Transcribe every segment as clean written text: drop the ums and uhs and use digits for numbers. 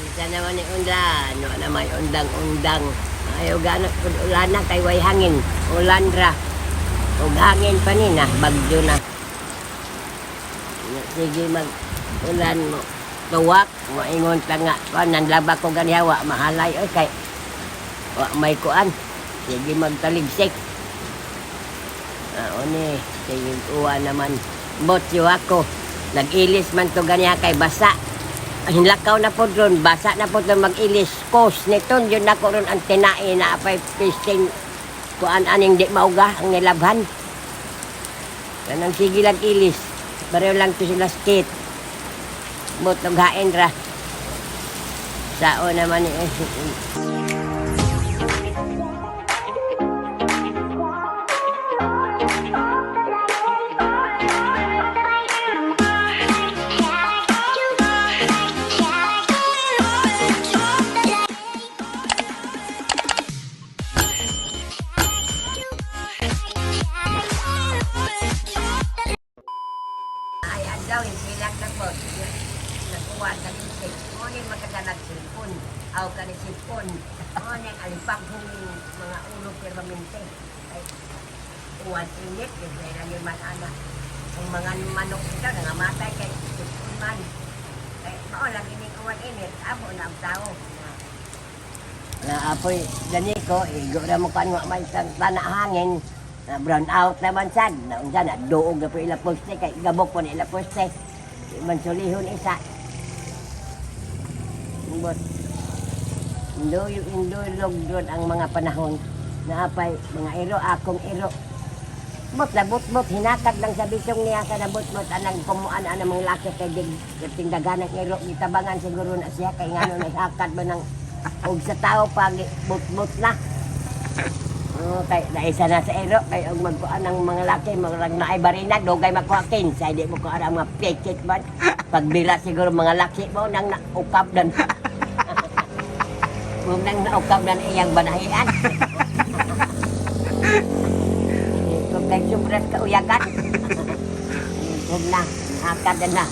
Isa naman ni undan, no na may undang-undang. Ayaw gano'n, ulan na kay way hangin. Ulan ra. Ug hangin pa ni na, bagyo na. Sige ulan mo. Tuwak, maingon ta nga. Nanlaba ko ganihawa, mahalay. Oy, kay may kuan. Sige magtaligsik. Ni, sige uwa naman. Botyo ako. Nag-ilis man to ganiha kay basa. Hinlakaw na po doon, basa na po doon mag-ilis. Kos nito, yun na ko ron ang tinae na apay pisting kuan aning di mauga ang nilabhan. Kanang sige lang ilis. Bareho lang to sila skate. Butog hain ra. Sao naman ni daw hindi lang na po nagkuha sa lisik mo ni magkadalag silpon aw ka ni silpon mo ni alipag kong mga ulo permanente ay uwan init kasi lang yung matana ang mga manok ito nangamatay kay silpon man ay mao lang ining uwan init abo na ang tao na apoy gani ko igo na mo kan wa man sa tanahangin na brown out naman sad na unsa na duog na po ila poste kay gabok po ni ila poste man sulihon isa but indulog doon ang mga panahon na apay mga iro akong iro bot hinakad lang sa bisong niya sa nabot-bot anang kumuan ang mga laki kay tingdagan ng iro gitabangan siguro na siya kay ngano nahakad ba ng og sa tao pag bot na. Kay naisa na sa ero kay og magkuan ng mga laki marag naay barina dugay makuhakin sa di mo ko ara mga pekit man pagbila siguro mga laki mo nang naukap dan mo nang naukap dan iyang banahian kung kay subras ka uyagan kung na akad na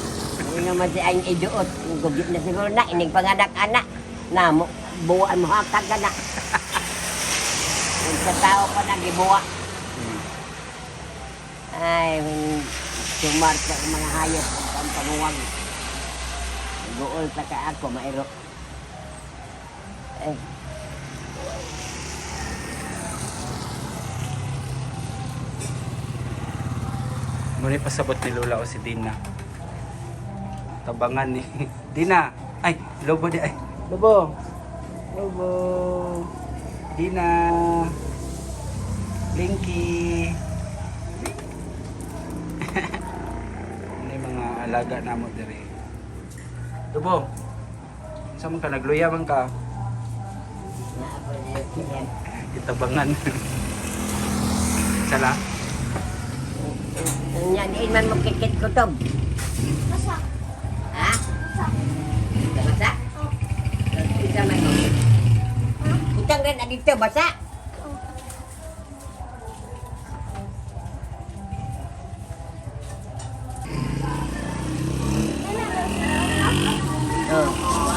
ano man si ayong iduot gugit na siguro na ining panganak-anak na mo buwan mo akad ka na sa tao pa nagibuwa. Ay, sumar sa mga hayop ang panguwag. Gool pa ka ako, mairo. Ay. Muna pasabot ni Lola o si Dina. Tabangan ni Dina. Ay, lobo di ay. Lobo. Lobo. Dina. Blinky. Ini mga alaga namo diri. Lobo. Sa man ka nagluya man ka? Itabangan. Sala. Yan, man mo kikit ko to. Masa? Ha? Basa? Isa man mo. Utang rin na dito, basa?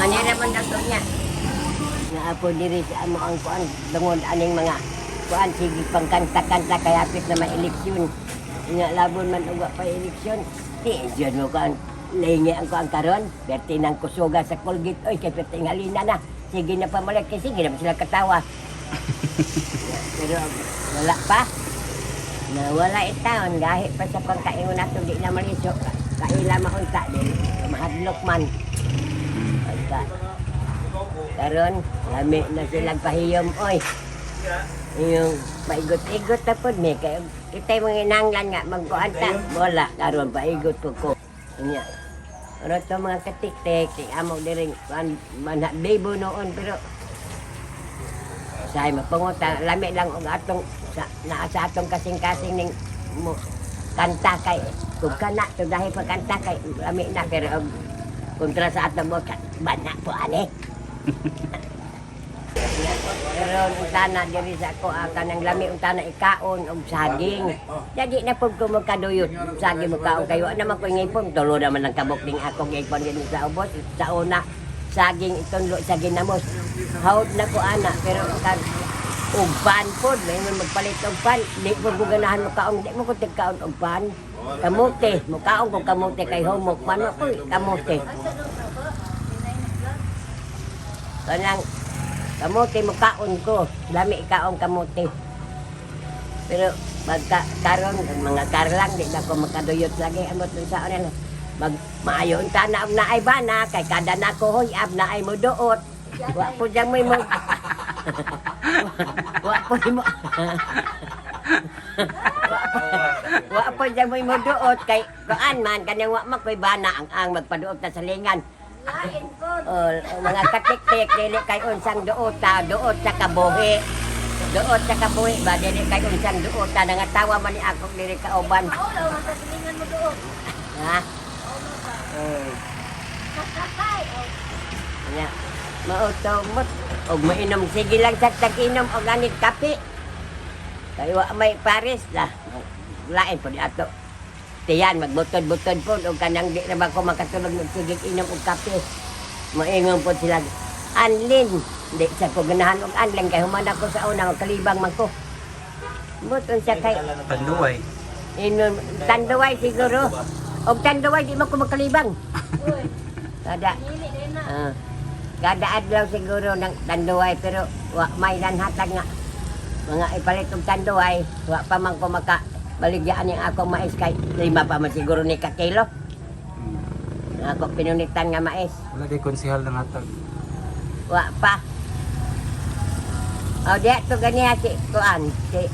Ano naman dato niya? Naapo diri sa amo ang kuan tungod aning mga kuan sige pangkanta-kanta kay hapit na may eleksyon. Nga labon man uga pa eleksyon. Di diyan mo kan lingi ang kuan karon, perti nang kusuga sa Colgate oy kay perti halina na. Sige na pamalik kasi sige na sila katawa. Pero wala pa. Na wala itaon gahi pa sa pagkaingon nato di na maliso. Kaila maunta din mahadlok man. Karon, lami na silang pahiyom, oy. Yung paigot-igot na po, may kayo. Itay mga inanglan nga, magkuanta. Wala, karon, paigot ko. Anya. Pero ito mga katik-tik, amo diring, manhadebo noon, pero say mapanguta, lami lang og atong, sa atong kasing-kasing ning kanta kay, kung kana, ito dahil pagkanta kay, lami na, pero kontra sa atong mo, bana po, ane. Pero utana diri sa ako kanang lami utana ikaon og saging. Jadi na pud ko magkaduyot saging mo kaon kayo naman ko ngipon tulo naman ang kabok ding ako ngipon din sa ubos sa una saging itunlo sa ginamos. Hawd na ko ana pero kag og pan pod may magpalit og pan di ko ganahan mo kaon di mo ko tigkaon og pan. Kamote mo kaon ko kamote kay homok man ko kamote. Kanang kamote mo kaon ko lami ikaon kamote. Pero pagka karon mga karlang di na ko makaduyot lagi amot dun sa oran. Mag maayon ta na og naay bana kay kada na ko hoy ab na ay mo duot. Wa po jang mo wa po mo wa po jang mo duot kay kuan man kanang wa makoy bana ang magpaduot na sa lingan. Mga katik-tik dili kay unsang duot sa kabuhi. Duot sa kabuhi ba dili kay unsang duot nangatawa man ni ako dili ka uban. Ha? Ya, mautomot og mainom sige lang sa tag-inom og ganit kape. Kay wa may pares lah. Lain po di ato. Tiyan magbutod-butod po og kanang di ra ba ko makatulog og sige inom og kape. Moingon po sila. Anlin, di sa ko ganahan og anlin kay human ako sa una magkalibang man ko. Buton siya kay Tanduay. inom tanduay siguro. Og tanduay di man ko magkalibang. Kada kada adlaw siguro ng tanduay pero wa may lanhatag nga mga ipalit og tanduay wa pa man ko maka baligyan ning ako mais kay 5 pa man siguro ni ka kilo. Ako pinunitan nga mais. Wala kay konsehal ng hatag. Wa pa. O diya to ganiya si kuan si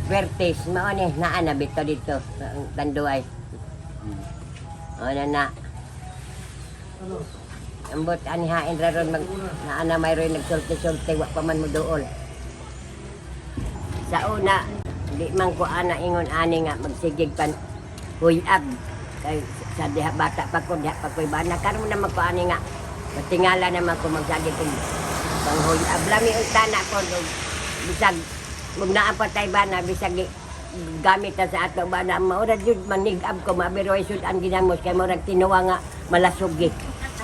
Pertis mao ni naa na bito dito ang tanduay. O na. Ambot anihain ra ron mag naana mayroy nagsulti-sulti wa pa man mo duol. Sa una di man ko ana ingon ani nga magsigig pan huyab kay sa diha bata pa ko diha pa ko'y bana karon na magko ani nga matingala naman ko magsagig og pang huyab lami ang tana ko bisag mug naa pa tay bana bisag gamit ta sa ato bana maura jud manigab ko mabiroy sud ang ginamos kay murag tinuwa nga malasugi.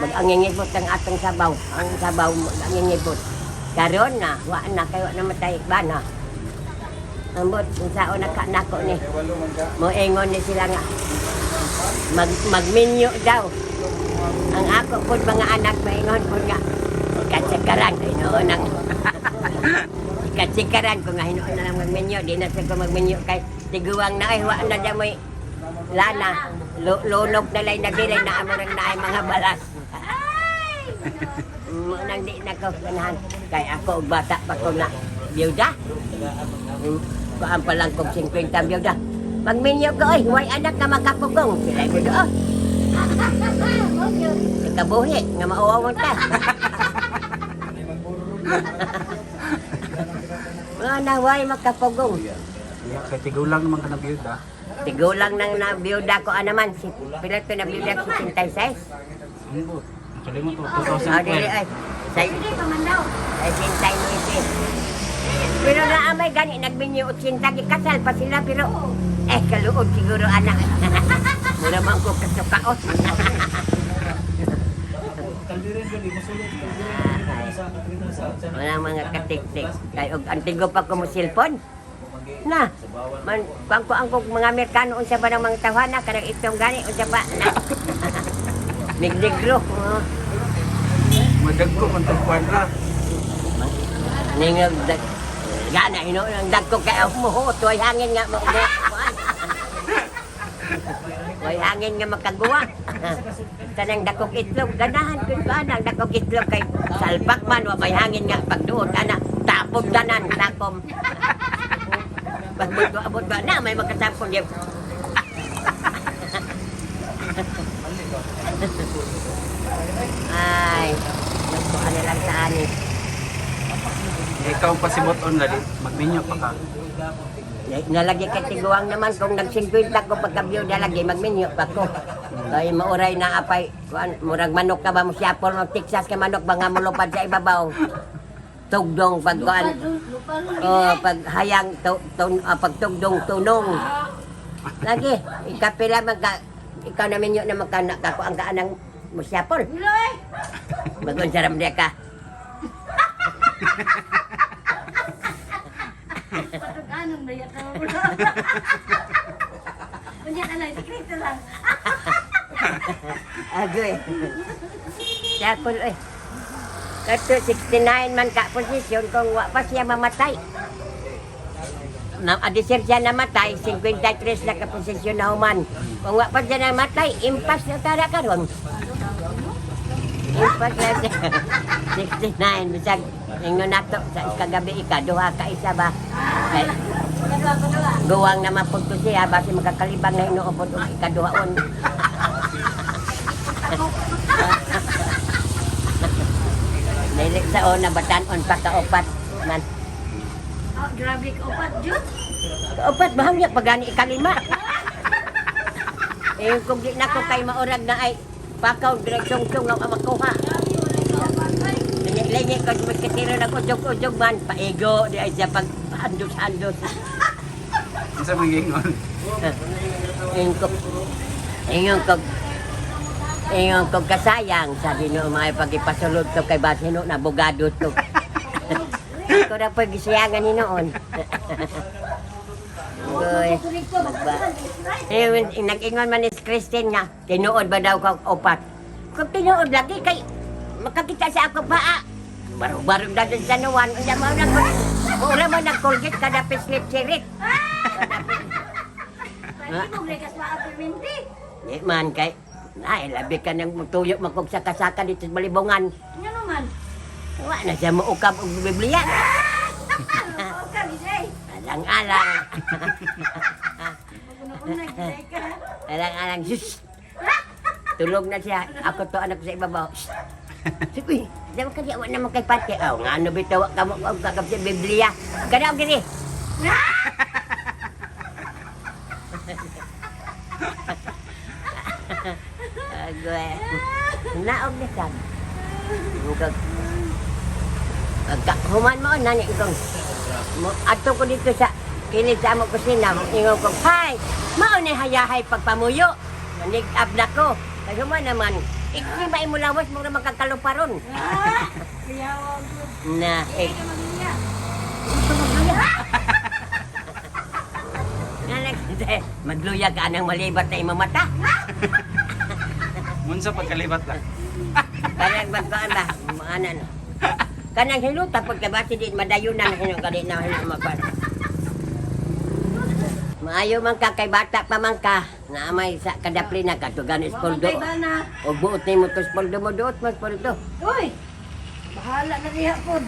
Mag-angingibot ang atong sabaw. Ang sabaw mag-angingibot. Karon na, wa na kayo namatay bana. Ambot, kung sao nako ni. Moingon ni sila nga. Magminyo daw. Ang ako po mga anak, maingon po nga. Katsikaran, hinoon ang... Katsikaran ko nga, hinoon na lang magminyo. Di na sa ko magminyo kay tiguang na ay, wa na dyan mo'y lana. Lunog na lang nagilay na amurang na ay mga balas. Nang di na ko ganahan. Kay ako bata pa ko na biyuda. Paan pa lang kong 50 biyuda. Magminyo ko, oy, huwag anak na makapugong. Sila mo doon. Kabuhi, nga mauawang ka. Mga na, huwag makapugong. Kay tigulang naman ka na biyuda. Tigulang nang nabiyuda ko naman. Si pila to nabiyuda si 66. Ambot. Kalimot ko Dili 2012. ay. Say pa man daw. Ay 69. Pero naamay gani nagbinyo 80 gikasal pa sila pero kaluod siguro anak. Mura man ko kasukaot. Walang mga katik-tik. Kay og antigo pa ko mo cellphone. Na, man pangko ang mga Amerikano unsa ba ng mga tawana kanang itong gani unsa ba na. Negro. Madagko man tong kwadra. Ningag gana hino ang dagko kay mo toy hangin nga mo. Toy hangin nga makaguwa. Kanang dakok itlog ganahan kun ba nang dakok itlog kay salpak man wa may hangin nga pagduot ana tapog danan takom. Abot ba na may makatapon gyud. Ay, ano lang sa ani. Ikaw pasibot on lali, magminyo pa ka. Nalagi kay tiguang naman kung nag-50 ko pagka-byuda lagi magminyo pa ko. Kay mauray na apay, murag manok ka ba mo siyapol mo Texas kay manok ba nga mulupad sa ibabaw. Tugdong pagkuan. Pag hayang pagtugdong tunong. Lagi, ikapila magka ikaw namin yun na magkanak ako ang kaanang musyapol. Bagon saram dia ka. Patug-anon ba yan? Kunya na lang, sekreto lang. Agoy. Siya po, eh. Kato 69 man ka posisyon kung wa pa siya mamatay. Na adisir siya namatay, 53 na ka posisyon na human. Kung wa pa siya namatay, impas na tara karon. Impas na siya. 69 bisag ingon nato sa kagabi duha ka isa ba. Kay guwang naman pud ko siya basi makakalibang na hinuo pud og ikaduhaon. Dili sa ona batan-on pa kaupat man. Oh, grabe ka upat, Jud. Kaupat bahangya pagani ikalima. Kung di na ko kay maurag na ay pakaw direksyon-song nga makuha. Lenye ko magkatiro ng ujog-ujog man paigo di ay siya pag andos-andos. Isa mangingon. Ingon ko kasayang sabi no may pagipasulod to kay Basino na abogado to. Ko na pag gisiyangan ni noon. Goy. Nag-ingon man ni Christine nga tinuod ba daw kang opat. Kung tinuod lagi kay makakita sa ako paa. Barog-barog na dun sa nuwan. Ura mo nag-colgate kada pislip sirit. Pwede mo bregas ma-apirminti. Di man kay, ay labi ka nang tuyo makog sa kasaka dito sa balibongan. Ano naman? Wa na siya maukab og Biblia. Okay, Jay. Alang-alang. Pag-unag, Jay ka. Alang-alang. Shhh. Tulog na siya. Ako to anak sa ibabaw. Shhh. Sige, daw ka diya naman kay pati. Aw, nga ano bitaw ka mo kagab sa Biblia. Kadaw gini. Agoy. Naog ni kan. Mugag. Human mo nani kong. Ato ko dito sa kilid sa amo kusina. Ingon ko, "Hay, mao ni hayahay pagpamuyo." Nanig-up na ko. Kaya human naman, ikli ba imulawas mo na magkakaluparon? Kaya wag. Na, Jay ka magniya. Magluya ka nang malibat na imamata. Munsa pagkalibat lang. Kaya magkaan ba? Maanan. Kanang hiluta pagkabati din madayunan hinong kadi na hinong magpan. Maayo man ka kay bata pa man ka na may sa kadapli na katugan espoldo. Kay bana. O buot ni mo to espoldo mo duot mo espoldo. Uy! Bahala na niya po.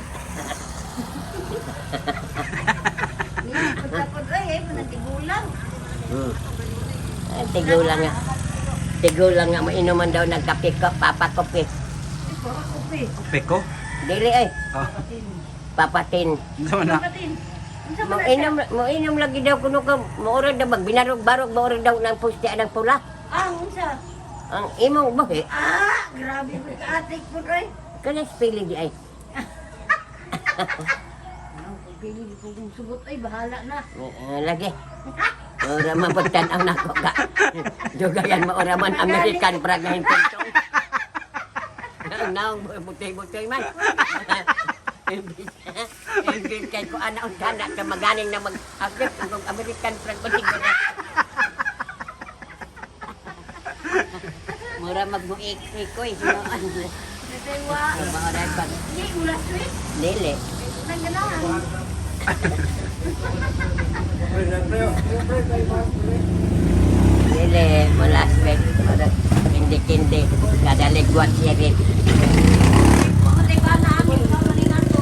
Niya, pagkapod, ay, manatigulang. Ay, tigulang nga. Tigulang nga mainuman daw ng kape ko, papakopi. Puro kopi. Peko? Dili ay, Oh. papatin. Unsa man na? Kapatin. Unsa man na siya? Mo inom lagi daw kuno ka maurag daw binarog-barog maurag daw ng pusti ng pula. Unsa? Ang imong bahi Grabe mo ka-atik po, ay. kana spelling di ay. Ang pili ko kung sugot, ay, bahala na. Lagi. Ora man pagtan-aw nako ka. Dugayan mo ora man American brag na hintong. Naong butoy-butoy man. Imbis kay ko ana on kana ka maganing na mag-agit ang American brag batig na. Mura magmuik-ikoy sino ano. Natewa. Maoray pag Hindi, mula Swiss. dili. Naganahan. Dili mula swet. Hindi-hindi. Kada ligwat siya rin. Mga ba na amin, kamalingan to.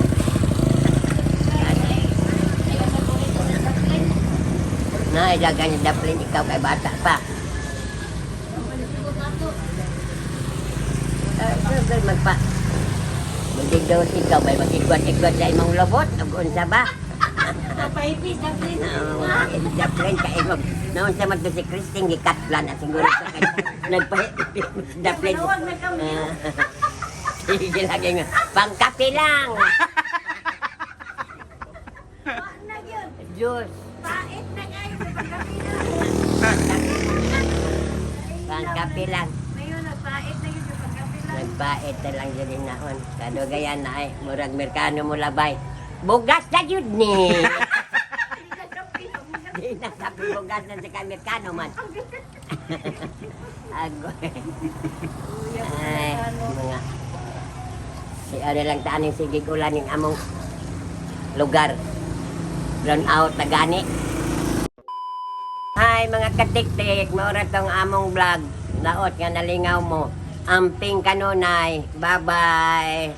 Na, ilagan niya daplin ikaw kay bata pa. Sugot na to. Siyempre magpa. Hindi daw ikaw may mag-igwat-igwat sa imong lobot. Ang unsa ba? Napahipis, Daplin. Daplin ka imong. Noon sa magdo si Christine, gikatlan at siguro sa kanya. Nagpahipis daplin. Panawag na kami. Sige lagi nga. Pangkapi lang. Na yun. Diyos. Pait na kayo sa pagkapila. Pangkapi lang. Ngayon, nagpait na yun sa pagkapila. Pait na lang dyan naon. Kadugayan na ay, murag merkano mo labay. Bugas na yun ni! Di na sabi bugas na sa merkano man. Agoy. Ay, mga... Si ano lang taaning sige ulaning among lugar. Brown out na gani. Hi mga katik-tik, maura tong among vlog. Laot nga nalingaw mo. Amping kanunay. Bye-bye.